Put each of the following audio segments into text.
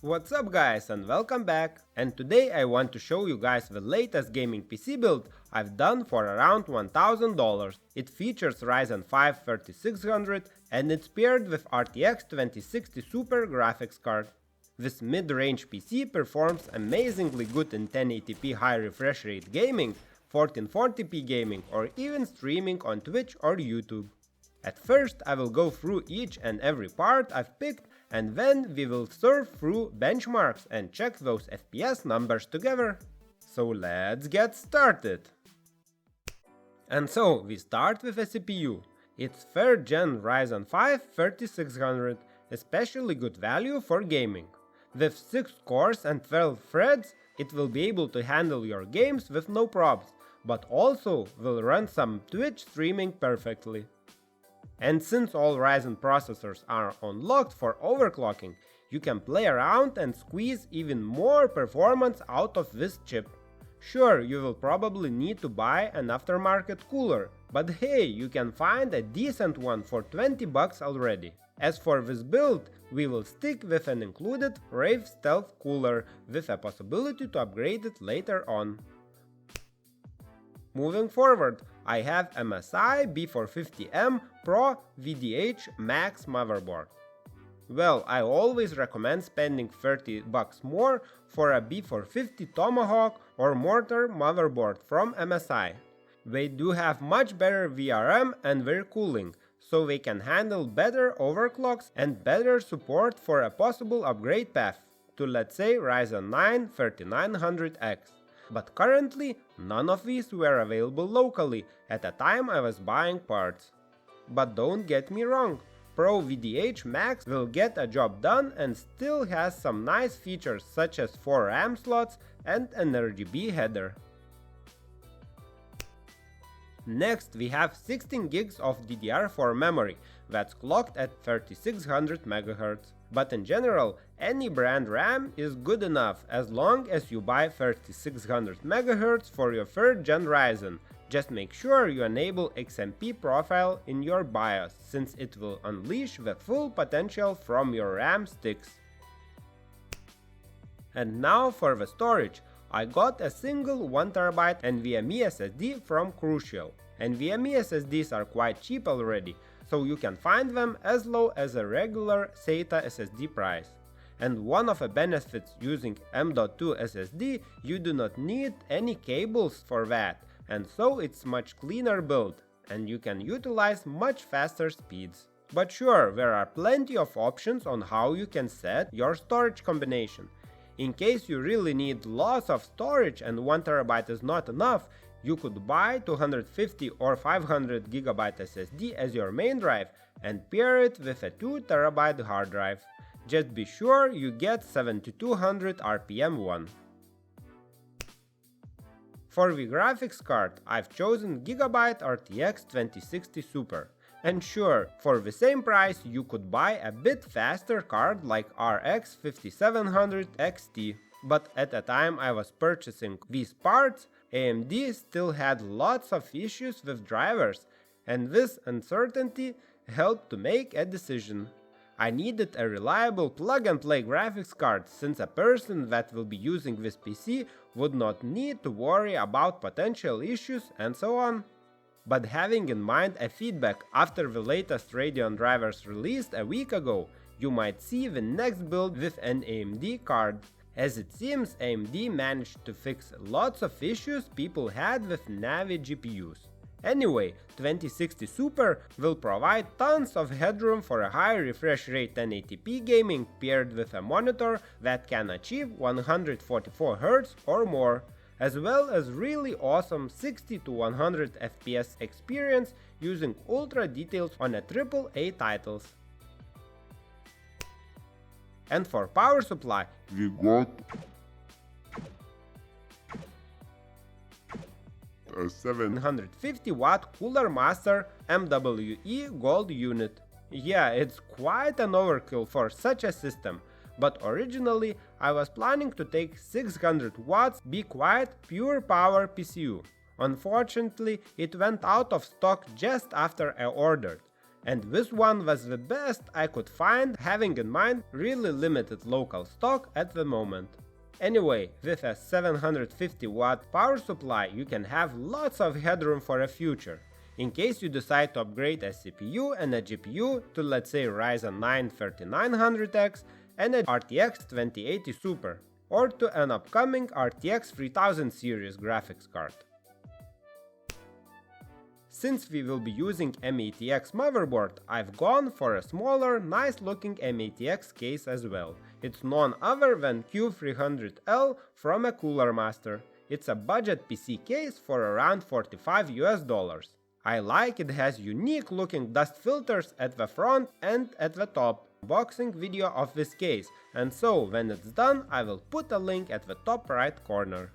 What's up guys and welcome back, and today I want to show you guys the latest gaming PC build I've done for around $1000. It features Ryzen 5 3600 and it's paired with RTX 2060 Super graphics card. This mid-range PC performs amazingly good in 1080p high refresh rate gaming, 1440p gaming or even streaming on Twitch or YouTube. At first I will go through each and every part I've picked, and then we will surf through benchmarks and check those FPS numbers together. So let's get started! And so we start with a CPU. It's 3rd gen Ryzen 5 3600, especially good value for gaming. With 6 cores and 12 threads, it will be able to handle your games with no problems, but also will run some Twitch streaming perfectly. And since all Ryzen processors are unlocked for overclocking, you can play around and squeeze even more performance out of this chip. Sure, you will probably need to buy an aftermarket cooler, but hey, you can find a decent one for $20 already. As for this build, we will stick with an included Rave Stealth cooler with a possibility to upgrade it later on. Moving forward, I have MSI B450M Pro VDH Max motherboard. Well, I always recommend spending $30 more for a B450 Tomahawk or Mortar motherboard from MSI. They do have much better VRM and their cooling, so they can handle better overclocks and better support for a possible upgrade path to, let's say, Ryzen 9 3900X. But currently, none of these were available locally at the time I was buying parts. But don't get me wrong, Pro VDH Max will get a job done and still has some nice features such as 4 RAM slots and an RGB header. Next we have 16 gigs of DDR4 memory that's clocked at 3600 MHz. But in general, any brand RAM is good enough as long as you buy 3600 MHz for your 3rd gen Ryzen. Just make sure you enable XMP profile in your BIOS, since it will unleash the full potential from your RAM sticks. And now for the storage. I got a single 1TB NVMe SSD from Crucial. NVMe SSDs are quite cheap already, so you can find them as low as a regular SATA SSD price. And one of the benefits using M.2 SSD, you do not need any cables for that, and so it's much cleaner build, and you can utilize much faster speeds. But sure, there are plenty of options on how you can set your storage combination. In case you really need lots of storage and 1TB is not enough, you could buy 250 or 500 GB SSD as your main drive and pair it with a 2TB hard drive. Just be sure you get 7200 RPM one. For the graphics card, I've chosen Gigabyte RTX 2060 Super. And sure, for the same price you could buy a bit faster card like RX 5700 XT. But at the time I was purchasing these parts, AMD still had lots of issues with drivers, and this uncertainty helped to make a decision. I needed a reliable plug-and-play graphics card, since a person that will be using this PC would not need to worry about potential issues and so on. But having in mind a feedback after the latest Radeon drivers released a week ago, you might see the next build with an AMD card. As it seems, AMD managed to fix lots of issues people had with Navi GPUs. Anyway, 2060 Super will provide tons of headroom for a high refresh rate 1080p gaming paired with a monitor that can achieve 144Hz or more, as well as really awesome 60 to 100 FPS experience using ultra details on a AAA titles. And for power supply, we got a 750 watt Cooler Master MWE Gold unit. Yeah, it's quite an overkill for such a system, but originally I was planning to take 600 watts Be Quiet Pure Power PCU. Unfortunately, it went out of stock just after I ordered. And this one was the best I could find, having in mind really limited local stock at the moment. Anyway, with a 750 watt power supply you can have lots of headroom for a future, in case you decide to upgrade a CPU and a GPU to, let's say, Ryzen 9 3900X and a RTX 2080 Super, or to an upcoming RTX 3000 series graphics card. Since we will be using M80X motherboard, I've gone for a smaller, nice looking M80X case as well. It's none other than Q300L from a Cooler Master. It's a budget PC case for around $45 US. I like it has unique looking dust filters at the front and at the top. Unboxing video of this case, and so when it's done I will put a link at the top right corner.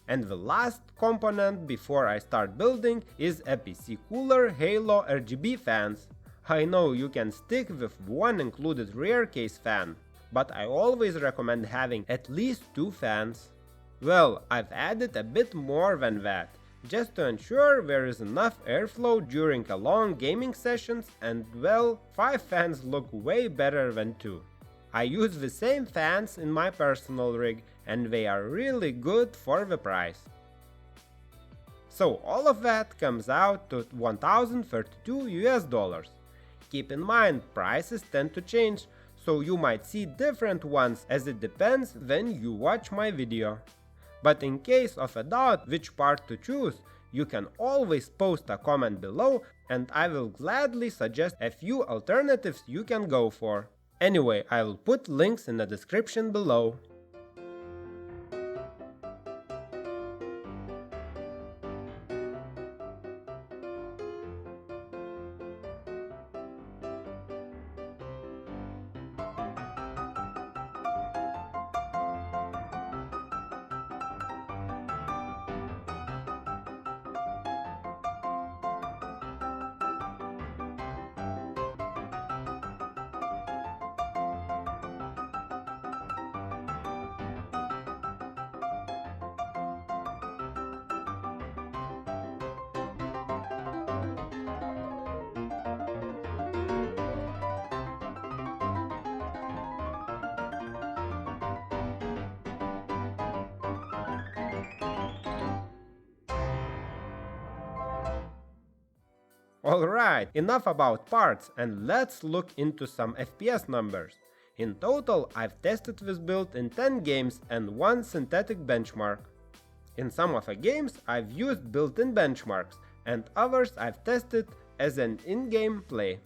And the last component before I start building is a PC cooler Halo RGB fans. I know you can stick with one included rear case fan, but I always recommend having at least 2 fans. Well, I've added a bit more than that, just to ensure there is enough airflow during a long gaming sessions, and well, 5 fans look way better than 2. I use the same fans in my personal rig, and they are really good for the price. So all of that comes out to $1,032 US. Keep in mind, prices tend to change, so you might see different ones as it depends when you watch my video. But in case of a doubt which part to choose, you can always post a comment below and I will gladly suggest a few alternatives you can go for. Anyway, I will put links in the description below. Alright, enough about parts and let's look into some FPS numbers. In total, I've tested this build in 10 games and 1 synthetic benchmark. In some of the games, I've used built-in benchmarks, and others I've tested as an in-game play.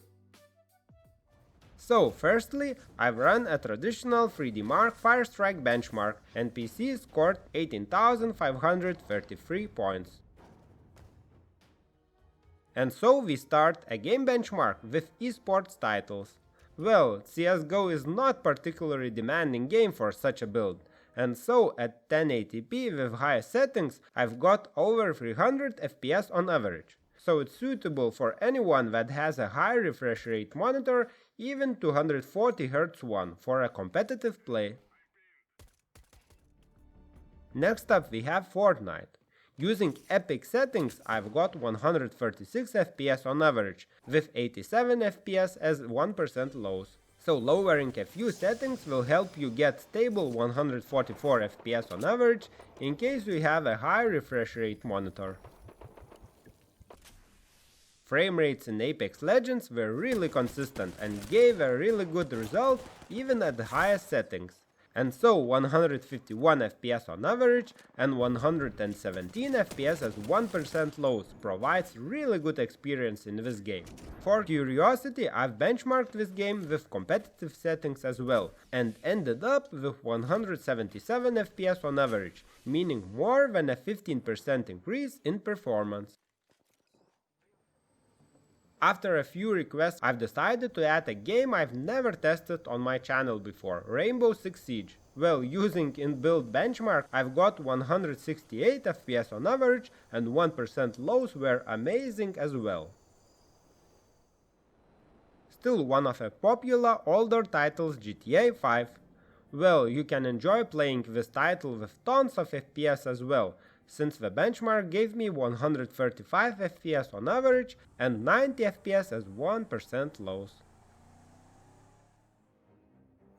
So, firstly, I've run a traditional 3D Mark Firestrike benchmark, and PC scored 18,533 points. And so we start a game benchmark with esports titles. Well, CSGo is not particularly demanding game for such a build, and so at 1080p with high settings I've got over 300 FPS on average. So it's suitable for anyone that has a high refresh rate monitor, even 240Hz one, for a competitive play. Next up we have Fortnite. Using epic settings, I've got 136 FPS on average, with 87 FPS as 1% lows. So lowering a few settings will help you get stable 144 FPS on average, in case you have a high refresh rate monitor. Frame rates in Apex Legends were really consistent and gave a really good result even at the highest settings. And so 151 FPS on average and 117 FPS as 1% lows provides really good experience in this game. For curiosity, I've benchmarked this game with competitive settings as well, and ended up with 177 FPS on average, meaning more than a 15% increase in performance. After a few requests, I've decided to add a game I've never tested on my channel before, Rainbow Six Siege. Well, using in-build benchmark, I've got 168 FPS on average and 1% lows were amazing as well. Still one of the popular older titles, GTA 5. Well, you can enjoy playing this title with tons of FPS as well, since the benchmark gave me 135 FPS on average and 90 FPS as 1% loss.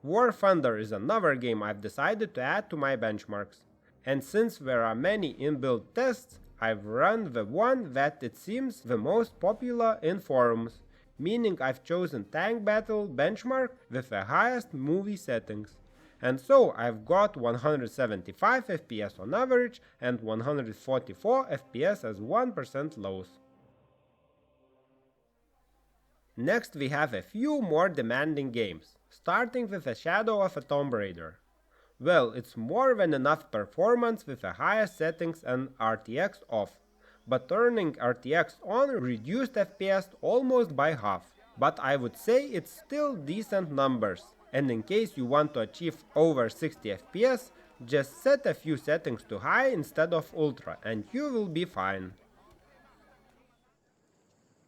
War Thunder is another game I've decided to add to my benchmarks, and since there are many inbuilt tests, I've run the one that it seems the most popular in forums, meaning I've chosen Tank Battle benchmark with the highest movie settings. And so I've got 175 FPS on average and 144 FPS as 1% loss. Next we have a few more demanding games, starting with a Shadow of a Tomb Raider. Well, it's more than enough performance with the highest settings and RTX off, but turning RTX on reduced FPS almost by half. But I would say it's still decent numbers, and in case you want to achieve over 60 FPS, just set a few settings to high instead of ultra and you will be fine.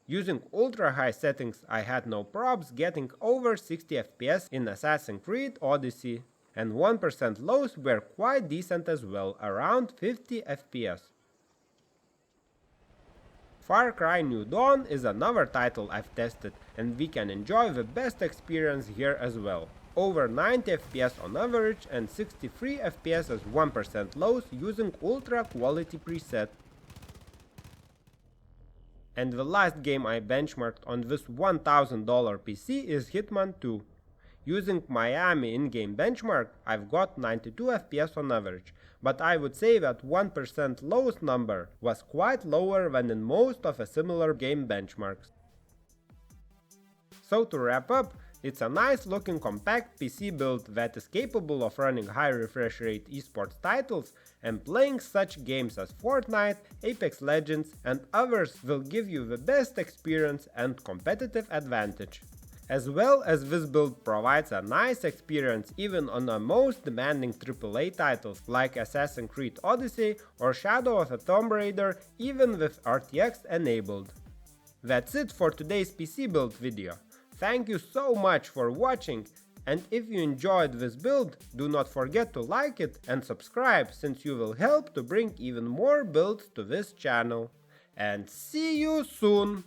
Using ultra high settings I had no probs getting over 60 FPS in Assassin's Creed Odyssey, and 1% lows were quite decent as well, around 50 FPS. Far Cry New Dawn is another title I've tested, and we can enjoy the best experience here as well. Over 90 FPS on average and 63 FPS as 1% lows using ultra quality preset. And the last game I benchmarked on this $1,000 PC is Hitman 2. Using Miami in-game benchmark, I've got 92 FPS on average, but I would say that 1% loss number was quite lower than in most of a similar game benchmarks. So to wrap up, it's a nice looking compact PC build that is capable of running high refresh rate esports titles, and playing such games as Fortnite, Apex Legends and others will give you the best experience and competitive advantage. As well as this build provides a nice experience even on the most demanding AAA titles like Assassin's Creed Odyssey or Shadow of a Tomb Raider, even with RTX enabled. That's it for today's PC build video. Thank you so much for watching, and if you enjoyed this build, do not forget to like it and subscribe, since you will help to bring even more builds to this channel. And see you soon!